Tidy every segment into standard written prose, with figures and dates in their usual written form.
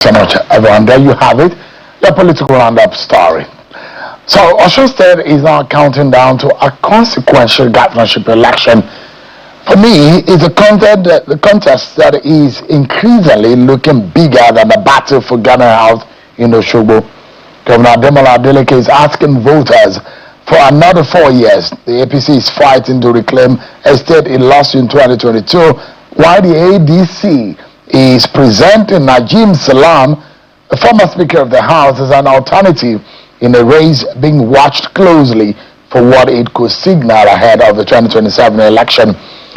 So much, everyone. There you have it, your political roundup story. So, Osun State is now counting down to a consequential governorship election. For me, it's the contest that is increasingly looking bigger than the battle for Ghana House in Osogbo. Governor Adeleke is asking voters for another 4 years. The APC is fighting to reclaim a state it lost in 2022, while the ADC is presenting Najim Salam, the former Speaker of the House, as an alternative in a race being watched closely for what it could signal ahead of the 2027 election.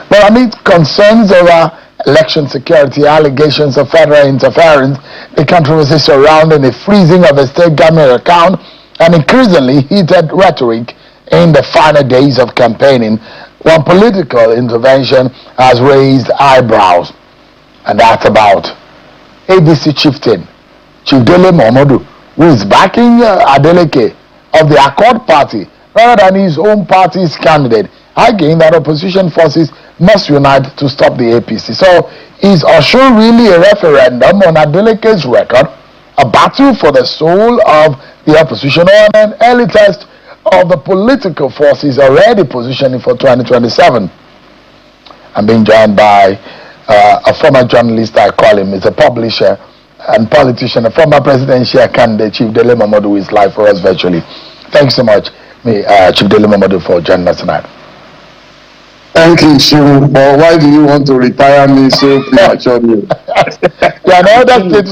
But amid concerns over election security, allegations of federal interference, the controversy surrounding the freezing of a state government account, and increasingly heated rhetoric in the final days of campaigning, one political intervention has raised eyebrows. And that's about ADC chieftain, Chief Momodu, who is backing Adeleke of the Accord Party rather than his own party's candidate, arguing that opposition forces must unite to stop the APC. So is Osun really a referendum on Adeleke's record, a battle for the soul of the opposition, or an early test of the political forces already positioning for 2027? I'm being joined by a former journalist, I call him, is a publisher and politician, a former presidential candidate, Chief Momodu, who is live for us virtually. Thanks so much, Chief Momodu, for joining us tonight. Thank you, Shivu. But why do you want to retire me so prematurely? Yeah, no, that's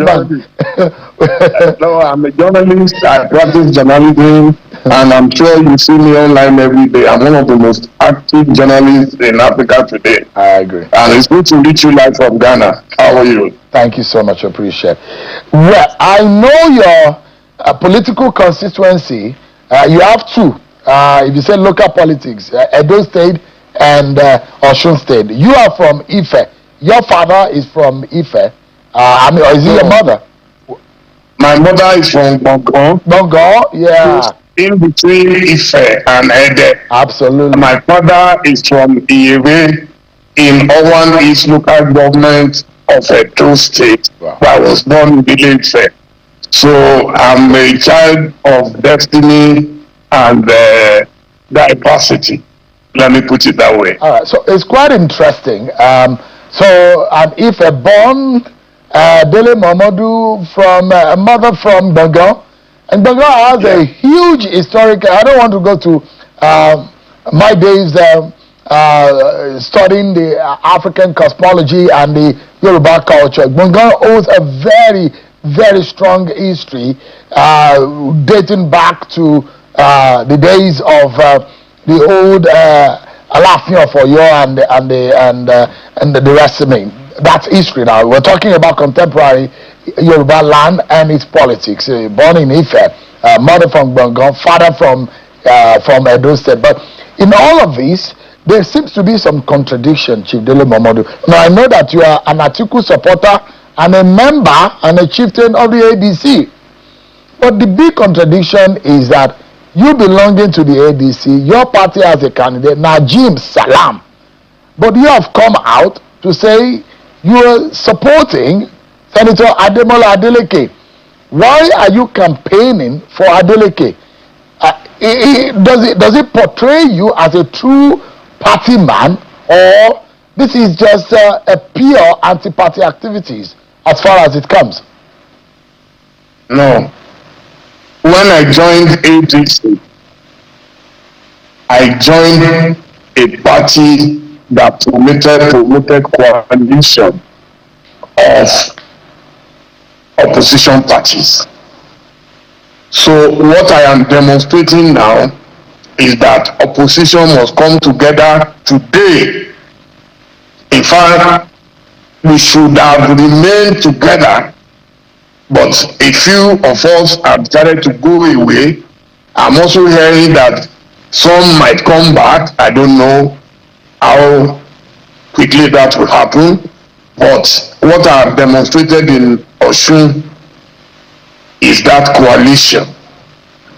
No, I'm a journalist. I practice journalism, and I'm sure you see me online every day. I'm one of the most active journalists in Africa today. I agree. And it's good to meet you live from Ghana. How are you? Thank you so much. I appreciate it. Well, I know your political constituency. You have two. If you say local politics, Edo State and Osun State. You are from Ife. Your father is from Ife. Or is he your mother? My mother is from Bongo. Bongo, yeah. In between Ife and Ede. Absolutely. My father is from Iwe in Owan East local government of Edo State. Wow. Where I was born in Village Ife. So I'm a child of destiny and diversity. Let me put it that way. All right, so it's quite interesting. So if a born Momodu from a mother from Bongo, and Bongo has a huge historical. I don't want to go to my days studying the African cosmology and the Yoruba culture. Bongo owes a very, very strong history dating back to the days of the old Alafin of Oyo and the rest of me. That's history now. We're talking about contemporary Yoruba land and its politics. Born in Ife, mother from Bongo, father from Edo State. But in all of this, there seems to be some contradiction, Chief Momodu. Now, I know that you are an Atiku supporter and a member and a chieftain of the ADC. But the big contradiction is that you belonging to the ADC, your party has a candidate, Najim Salam. But you have come out to say you are supporting Senator Adeleke. Why are you campaigning for Adeleke? Does it portray you as a true party man, or this is just a pure anti-party activities as far as it comes? No. When I joined APC, I joined a party that promoted coalition of opposition parties. So what I am demonstrating now is that opposition must come together today. In fact, we should have remained together, but a few of us have started to go away. I'm also hearing that some might come back. I don't know how quickly that will happen. But what I have demonstrated in Osun is that coalition.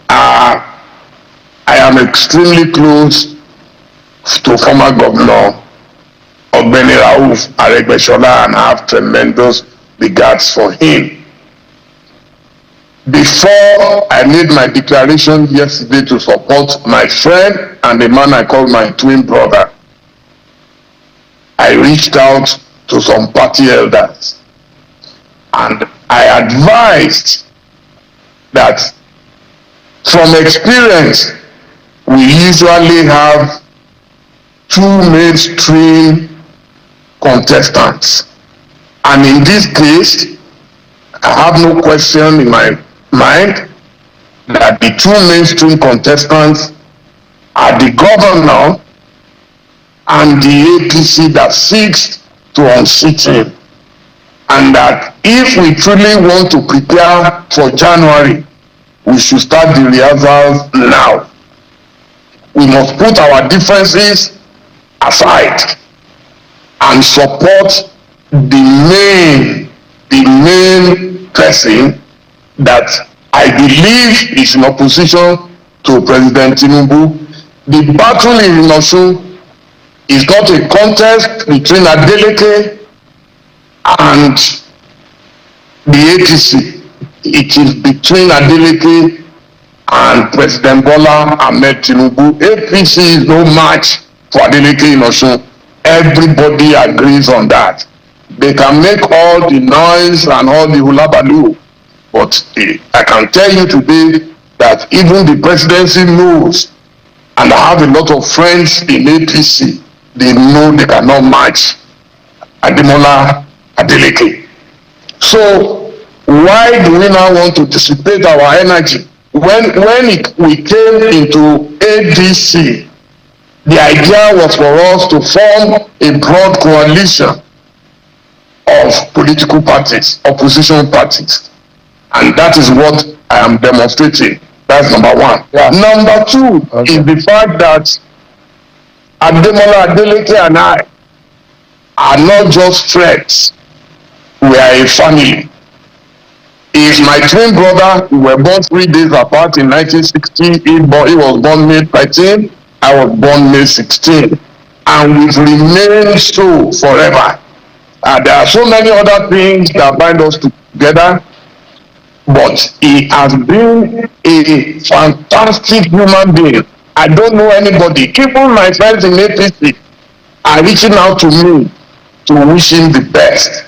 I am extremely close to former Governor Ogbeni Rauf Aregbesola and I have tremendous regards for him. before I made my declaration yesterday to support my friend and the man I call my twin brother, I reached out to some party elders and I advised that from experience, we usually have two mainstream contestants. And in this case, I have no question in my mind that the two mainstream contestants are the governor and the APC that seeks to unseat him. And that if we truly want to prepare for January, we should start the rehearsals now. We must put our differences aside and support the main person that I believe is in opposition to President Tinubu. The battle in Osun is not a contest between Adeleke and the APC. It is between Adeleke and President Bola Ahmed Tinubu. APC is no match for Adeleke in Osun. Everybody agrees on that. They can make all the noise and all the hula baloo, but I can tell you today that even the presidency knows, and I have a lot of friends in APC, they know they cannot match Ademola Adeleke. So why do we now want to dissipate our energy? When we came into ADC, the idea was for us to form a broad coalition of political parties, opposition parties. And that is what I am demonstrating. That's number one. Yeah. Number two is the fact that Ademola Adeleke and I are not just friends. We are a family. He is my twin brother. We were born 3 days apart in 1960. He was born May 13. I was born May 16. And we've remained so forever. There are so many other things that bind us together. But he has been a fantastic human being. I don't know anybody. Even my friends in APC are reaching out to me to wish him the best.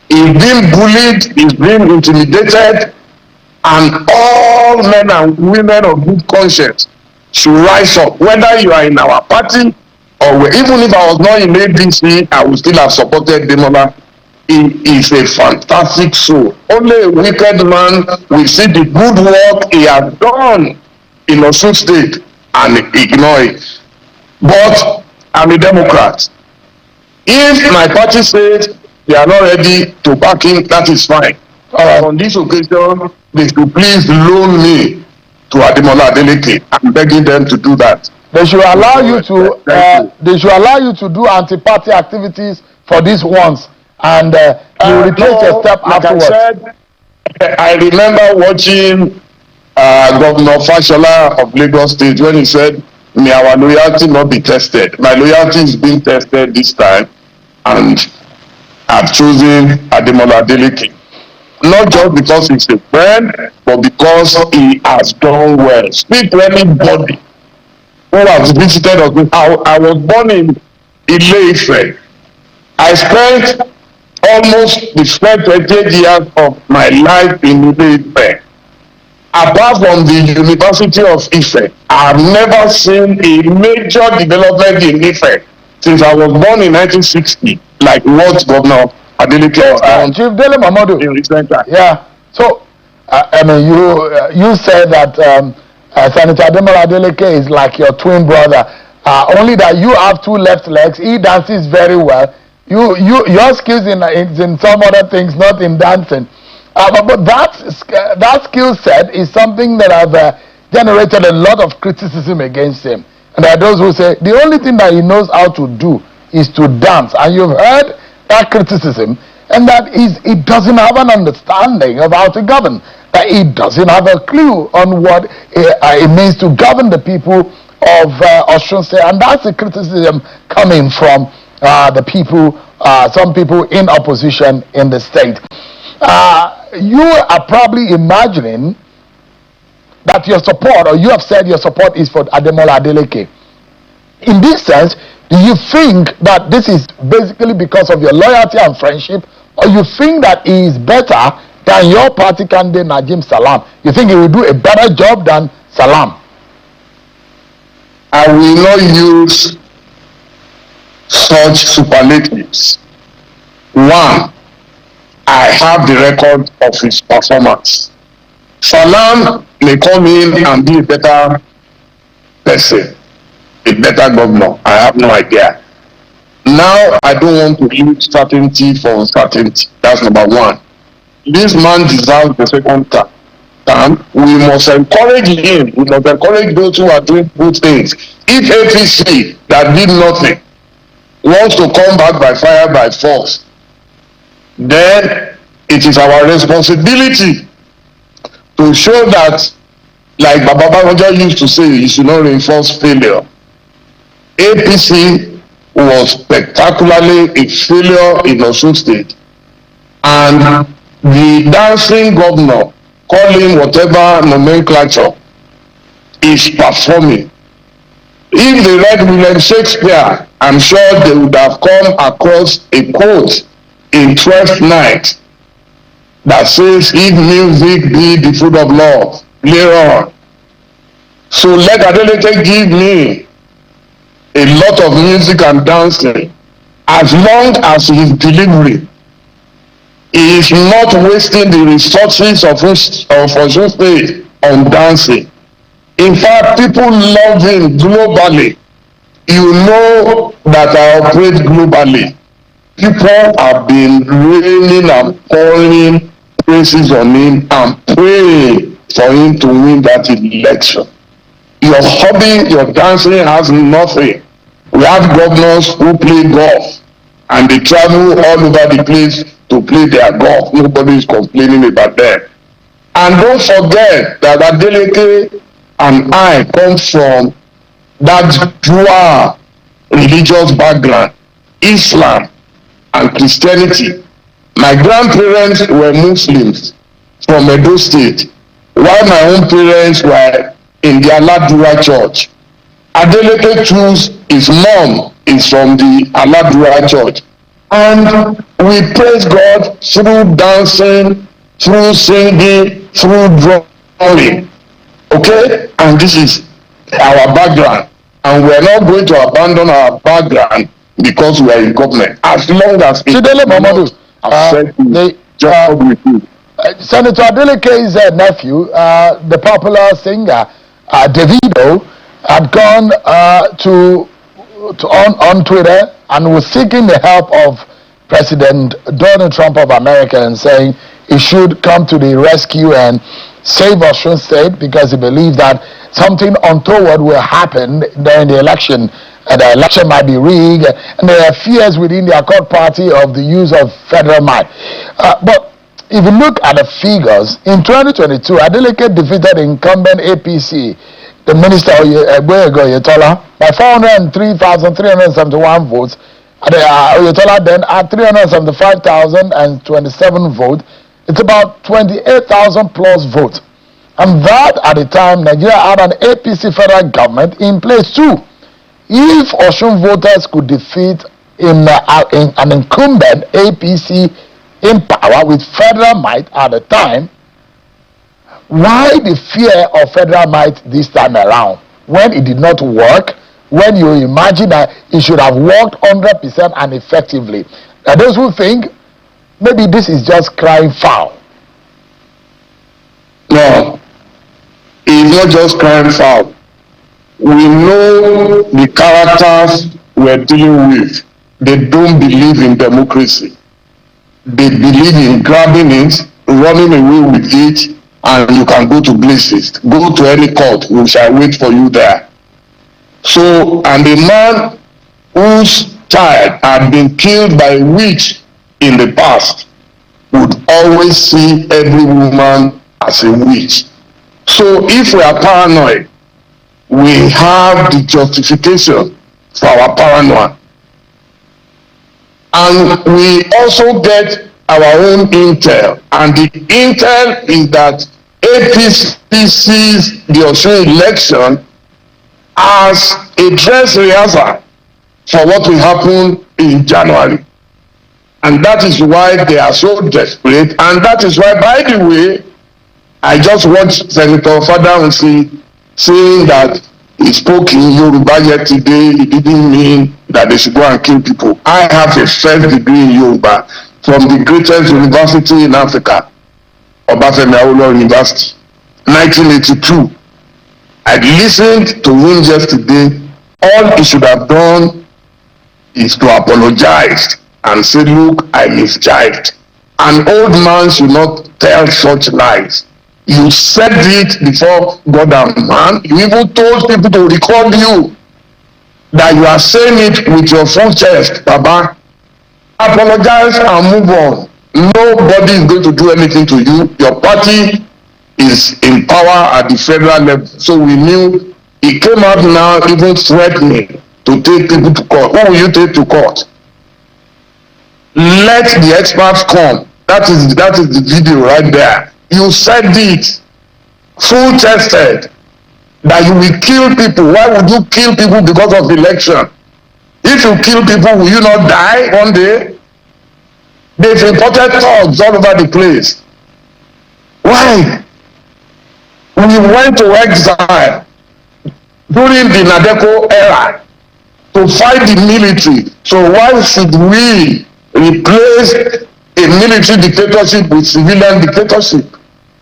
He's been bullied, he's been intimidated, and all men and women of good conscience should rise up. Whether you are in our party or even if I was not in ADC, I would still have supported Demola. He is a fantastic soul. Only a wicked man will see the good work he has done in Osun State and ignore it. But I'm a Democrat. If my party says they are not ready to back him, that is fine. On this occasion, they should please loan me to Ademola Adeleke. I'm begging them to do that. They should allow you to. They should allow you to do anti-party activities for these ones, and you retake a step afterwards. I remember watching Governor Fashola of Lagos State when he said, "May our loyalty not be tested." My loyalty is being tested this time, and I've chosen Ademola Adeleke. Not just because he's a friend, but because he has done well. Speak to anybody who has visited us. I was born in Ile-Ife. I spent almost the first 28 years of my life in Ile-Ife. Apart from the University of Ife, I have never seen a major development in Ife since I was born in 1960, like what Governor Adeleke has done. Chief Dele Momodu. In recent time. Yeah. So, I mean, you said that Senator Ademola Adeleke is like your twin brother. Only that you have two left legs. He dances very well. Your skills in some other things, not in dancing. But that skill set is something that have generated a lot of criticism against him. And there are those who say the only thing that he knows how to do is to dance. And you've heard that criticism, and that he doesn't have an understanding of how to govern. That he doesn't have a clue on what it means to govern the people of Osun State. And that's the criticism coming from the people, some people in opposition in the state. You are probably imagining that your support, or you have said your support is for Ademola Adeleke. In this sense, do you think that this is basically because of your loyalty and friendship, or you think that he is better than your party candidate Najim Salam? You think he will do a better job than Salam? I will not use such superlatives. One, I have the record of his performance. Salam may come in and be a better person, a better governor. I have no idea. Now, I don't want to use certainty for uncertainty. That's number one. This man deserves the second term. We must encourage him. We must encourage those who are doing good things. If APC that did nothing wants to come back by fire by force, then it is our responsibility to show that, like Baba Babangida used to say, you should not reinforce failure. APC was spectacularly a failure in Osun State, and the dancing governor, call him whatever nomenclature, is performing. If they read William Shakespeare, I'm sure they would have come across a quote in 12th Night that says, if music be the food of love, play on. So let Adeleke give me a lot of music and dancing, as long as his delivery is not wasting the resources of Osun State on dancing. In fact, people love him globally. You know that I operate globally. People have been raining and pouring praises on him and praying for him to win that election. Your hobby, your dancing has nothing. We have governors who play golf and they travel all over the place to play their golf. Nobody is complaining about that. And don't forget that Adeleke and I come from that dual religious background, Islam and Christianity. My grandparents were Muslims from Edo State, while my own parents were in the Aladura church. Adeleke chose his mom is from the Aladura church. And we praise God through dancing, through singing, through drumming. Okay? And this is our background. And we're not going to abandon our background because we are in government. As long as Momodu, Senator Adeleke's nephew, the popular singer Davido, had gone on Twitter and was seeking the help of President Donald Trump of America and saying he should come to the rescue and save Osun State because he believes that something untoward will happen during the election. The election might be rigged, and there are fears within the Accord Party of the use of federal might. But if you look at the figures, in 2022, Adeleke defeated incumbent APC, the minister Oyetola, by 403,371 votes. Oyetola then had 375,027 votes. It's about 28,000 plus votes. And that at the time, Nigeria had an APC federal government in place too. If Osun voters could defeat an incumbent APC in power with federal might at the time, why the fear of federal might this time around when it did not work, when you imagine that it should have worked 100% and effectively? Now those who think maybe this is just crying foul. No, it's not just crying foul. We know the characters we're dealing with. They don't believe in democracy. They believe in grabbing it, running away with it, and you can go to places. Go to any court, we shall wait for you there. So, and a man whose child had been killed by a witch in the past would always see every woman as a witch. So if we are paranoid, we have the justification for our paranoia. And we also get our own intel. And the intel is that APC sees the Osun election as a dress rehearsal for what will happen in January. And that is why they are so desperate. And that is why, by the way, I just watched Senator Fadansi saying that he spoke in Yoruba yesterday. It didn't mean that they should go and kill people. I have a first degree in Yoruba from the greatest university in Africa, Obafemi Awolowo University, 1982. I listened to him yesterday. All he should have done is to apologize and say, look, I misjudged. An old man should not tell such lies. You said it before God and man. You even told people to record you that you are saying it with your full chest, Baba. Apologize and move on. Nobody is going to do anything to you. Your party is in power at the federal level. So we knew he came out now even threatening to take people to court. Who will you take to court? Let the experts come. That is the video right there. You said it, full chested, that you will kill people. Why would you kill people because of the election? If you kill people, will you not die one day? They've reported thugs all over the place. Why? We went to exile during the Nadeko era to fight the military. So why should we replace a military dictatorship with civilian dictatorship?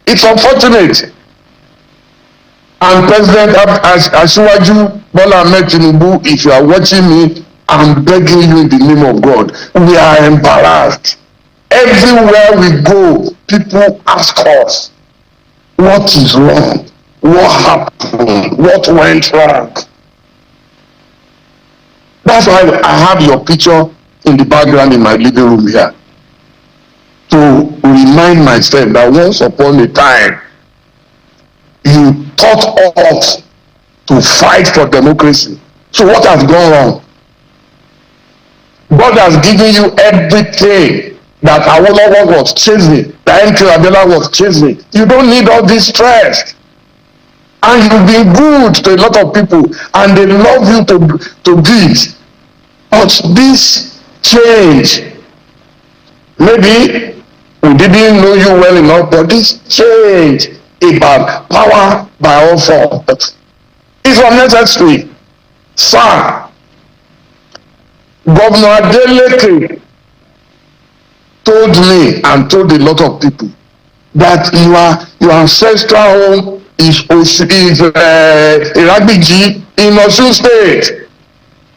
It's unfortunate. And President Asiwaju Bola Ahmed Tinubu, if you are watching me, I'm begging you in the name of God. We are embarrassed. Everywhere we go, people ask us, what is wrong? What happened? What went wrong? That's why I have your picture in the background in my living room here, to remind myself that once upon a time, you taught us to fight for democracy. So what has gone wrong? God has given you everything that Awolowo was chasing, that MK Abiola was chasing. You don't need all this stress. And you've been good to a lot of people, and they love you to bits. But this change, maybe we didn't know you well enough, but this change about power by all force is unnecessary. Sir, Governor Adeleke told me and told a lot of people that your ancestral home is Iragbiji in Osun State.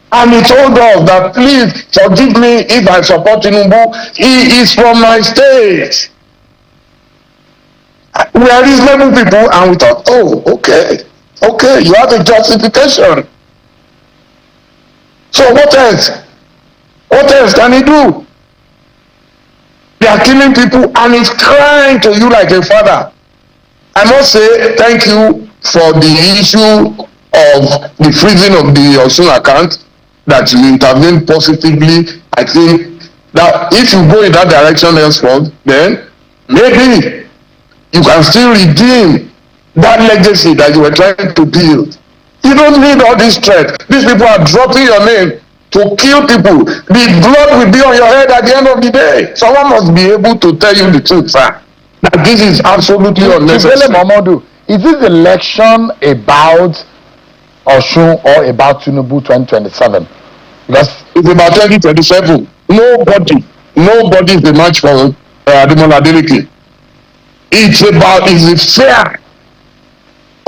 And he told us that, please forgive me if I support Tinubu. He is from my state. We are reasonable people, and we thought, oh, okay, you have a justification. So what else? What else can he do? They are killing people, and he's crying to you like a father. I must say thank you for the issue of the freezing of the Osun account, that you intervened positively. I think that if you go in that direction henceforth, then maybe you can still redeem that legacy that you were trying to build. You don't need all this threat. These people are dropping your name to kill people. The blood will be on your head at the end of the day. Someone must be able to tell you the truth, sir. That this is absolutely unnecessary. Momodu, is this election about Osun or about Tinubu 2027? Because it's about 2027. Nobody is the match for Adeleke. It's the fear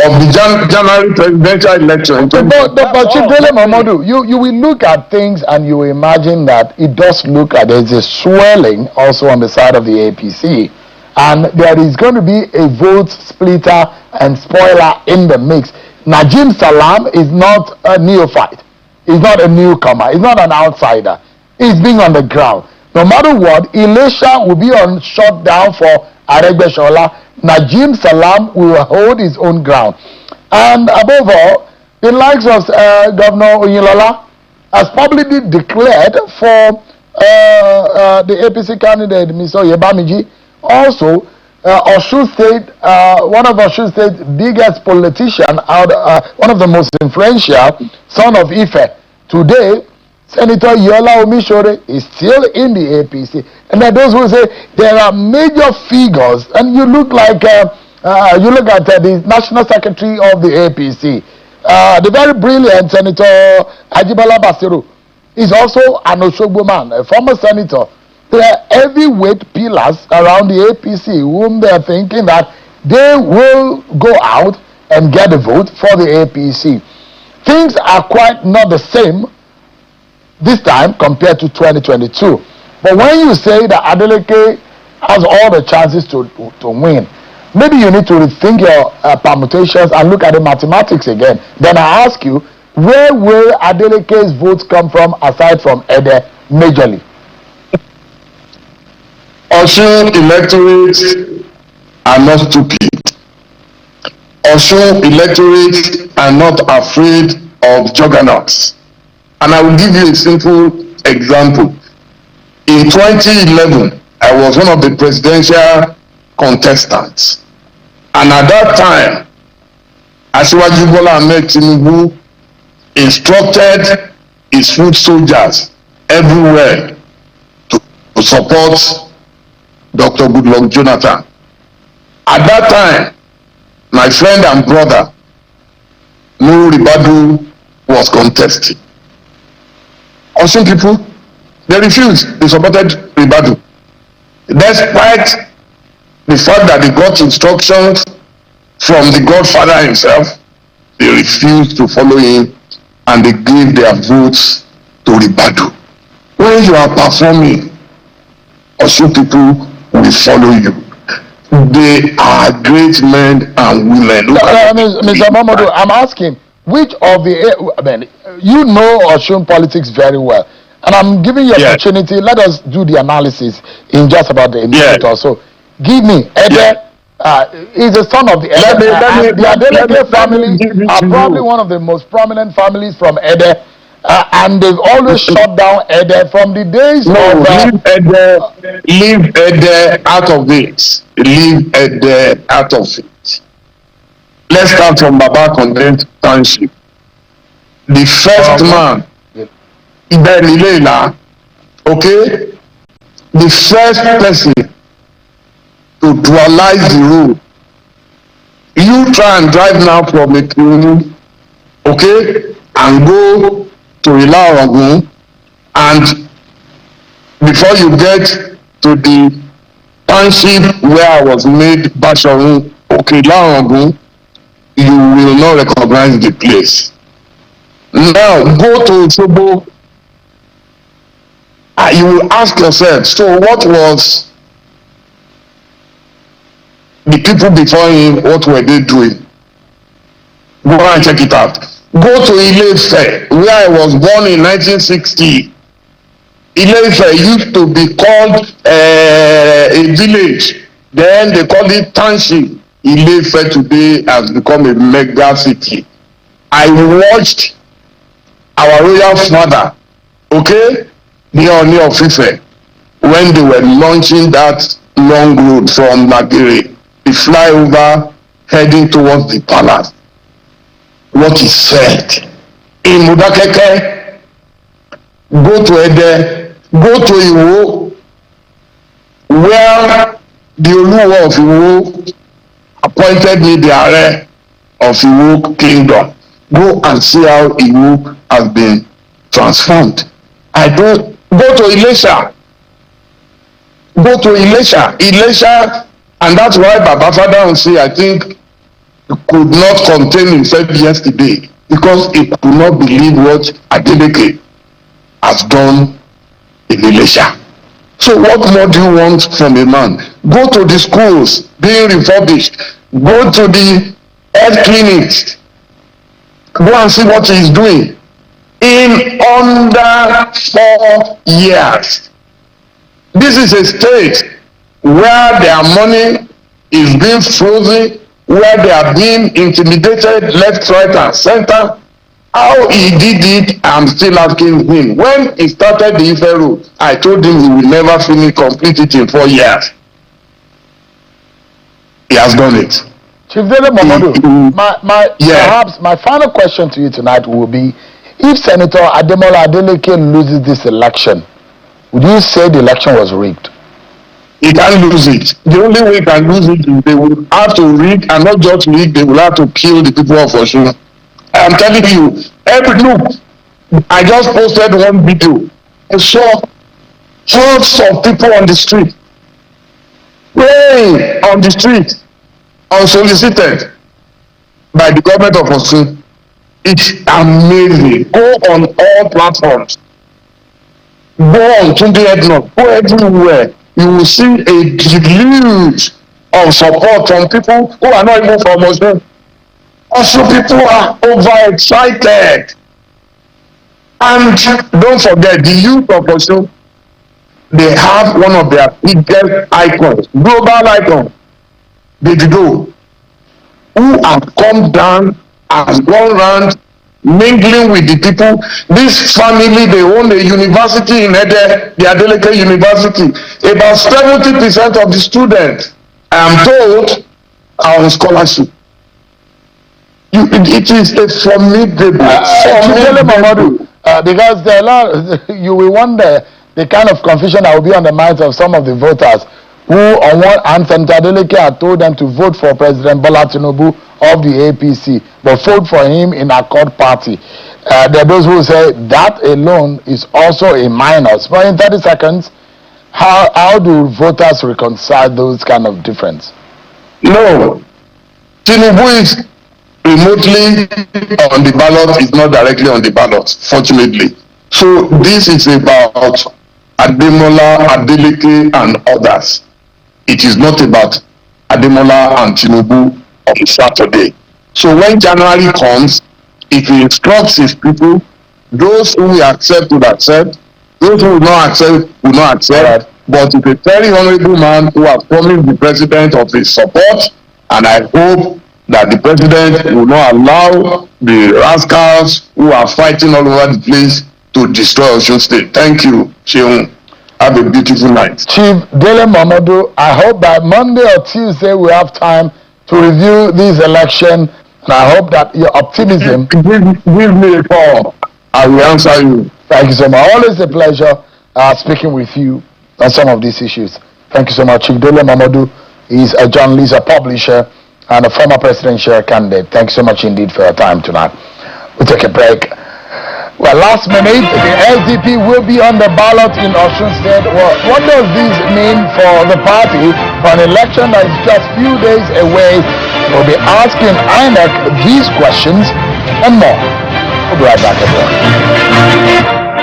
of the January presidential election. But Chief Dele Momodu, you will look at things and you will imagine that it does look like there's a swelling also on the side of the APC. And there is going to be a vote splitter and spoiler in the mix. Najim Salam is not a neophyte. He's not a newcomer. He's not an outsider. He's being on the ground. No matter what, Elisha will be on shutdown for Aregbesola. Najim Salam will hold his own ground. And above all, the likes of Governor Oyinlola has publicly declared for the APC candidate, Mr. Yebamiji, also Osun State, one of Osun State's biggest politician, one of the most influential, son of Ife. Today, Senator Yola Omishore is still in the APC. And there are those who say there are major figures, and you look like you look at the National Secretary of the APC, the very brilliant Senator Ajibala Basiru is also an Oshogbo man, a former senator. There are heavyweight pillars around the APC whom they are thinking that they will go out and get a vote for the APC. Things are quite not the same this time compared to 2022. But when you say that Adeleke has all the chances to win, maybe you need to rethink your permutations and look at the mathematics again. Then I ask you, where will Adeleke's votes come from aside from Ede majorly? Osun electorates are not stupid. Osun electorates are not afraid of juggernauts. And I will give you a simple example. In 2011, I was one of the presidential contestants. And at that time, Asiwaju Bola Ahmed Tinubu instructed his foot soldiers everywhere to support Dr. Goodluck Jonathan. At that time, my friend and brother, Nuru Ribadu, was contesting. Osun people, they refused. They supported Ribadu. Despite the fact that they got instructions from the Godfather himself, they refused to follow him and they gave their votes to Ribadu. When you are performing, Osun people will follow you. They are great men and women. Mr. Momodu, I'm asking, which of the, I mean, you know Osun politics very well, and I'm giving you opportunity. Let us do the analysis in just about a minute or so. Give me, Ede is the son of the Ede. The Adeleke families are probably one of the most prominent families from Ede. And they've always shut down Ede from the days of... Leave Ede out of it. Leave Ede out of it. Let's start from Baba Condemned Township. The first man, Iberilena, okay? The first person to dualize the road. You try and drive now from Ekuru, okay? And go to Ilarogun, and before you get to the township where I was made Bashorun, okay, Ilarogun, you will not recognize the place. Now go to Osogbo, you will ask yourself, so what was the people before him, what were they doing? Go and check it out. Go to Ile-Ife, where I was born in 1960. Ile-Ife used to be called a village. Then they called it township. Ile-Ife today has become a mega city. I watched our royal father, okay, the Ooni of Ife, when they were launching that long road from Nagere, the flyover heading towards the palace. What is said in Modakeke, go to Ede, go to Iwo, where the Oluwa of Iwo appointed me the Are of Iwo Kingdom. Go and see how Iwo has been transformed. I don't go to Ilesha. Go to Ilesha, and that's why Baba Father say, I think, could not contain himself yesterday because he could not believe what Adeleke has done in Ilesha. So what more do you want from a man? Go to the schools being refurbished. Go to the health clinics. Go and see what he's doing. In under 4 years. This is a state where their money is being frozen, where they are being intimidated left, right, and center. How he did it, I'm still asking him. When he started the Ife road, I told him he will never complete it in 4 years. He has done it. Chief Dele Momodu, Yeah. perhaps my final question to you tonight will be, if Senator Adeleke loses this election, would you say the election was rigged? He can't lose it. The only way he can lose it is they will have to rig, and not just rig, they will have to kill the people of Osun. I am telling you, look, I just posted one video. I saw hordes of people on the street, praying on the street, unsolicited by the government of Osun. It's amazing. Go on all platforms. Go on Tunde Edno. Go everywhere. You will see a deluge of support from people who are not even from Osun. Also, people are overexcited. And don't forget, the youth of Osun, they have one of their biggest icons, global icon, Davido, who have come down, has gone around mingling with the people. This family, they own a university in Ede, the Adeleke University. About 70% of the students, I am told, are on scholarship. It is a formidable, because there are a lot, you will wonder the kind of confusion that will be on the minds of some of the voters who, on one hand, Senator Adeleke had told them to vote for President Bola Tinubu of the APC, but vote for him in Accord Party. There are those who say that alone is also a minus. But in 30 seconds, how do voters reconcile those kind of difference? No, Tinubu is remotely on the ballot, is not directly on the ballot, fortunately. So this is about Ademola, Adeleke, and others. It is not about Ademola and Tinubu on Saturday. So when January comes, if he instructs his people, those who will accept will accept, those who will not accept will not accept. Right. But it's a very honorable man who has promised the president of his support, and I hope that the president will not allow the rascals who are fighting all over the place to destroy Osun State. Thank you, Sheung. Have a beautiful night. Chief Dele Momodu, I hope by Monday or Tuesday we have time to review this election, and I hope that your optimism... Give me a call. I will answer you. Thank you so much. Always a pleasure speaking with you on some of these issues. Thank you so much. Chief Dele Momodu is a journalist, a publisher, and a former presidential candidate. Thank you so much indeed for your time tonight. We'll take a break. Well, last minute, the SDP will be on the ballot in Osun State. Well, what does this mean for the party for an election that is just few days away? We'll be asking INEC these questions and more. We'll be right back again.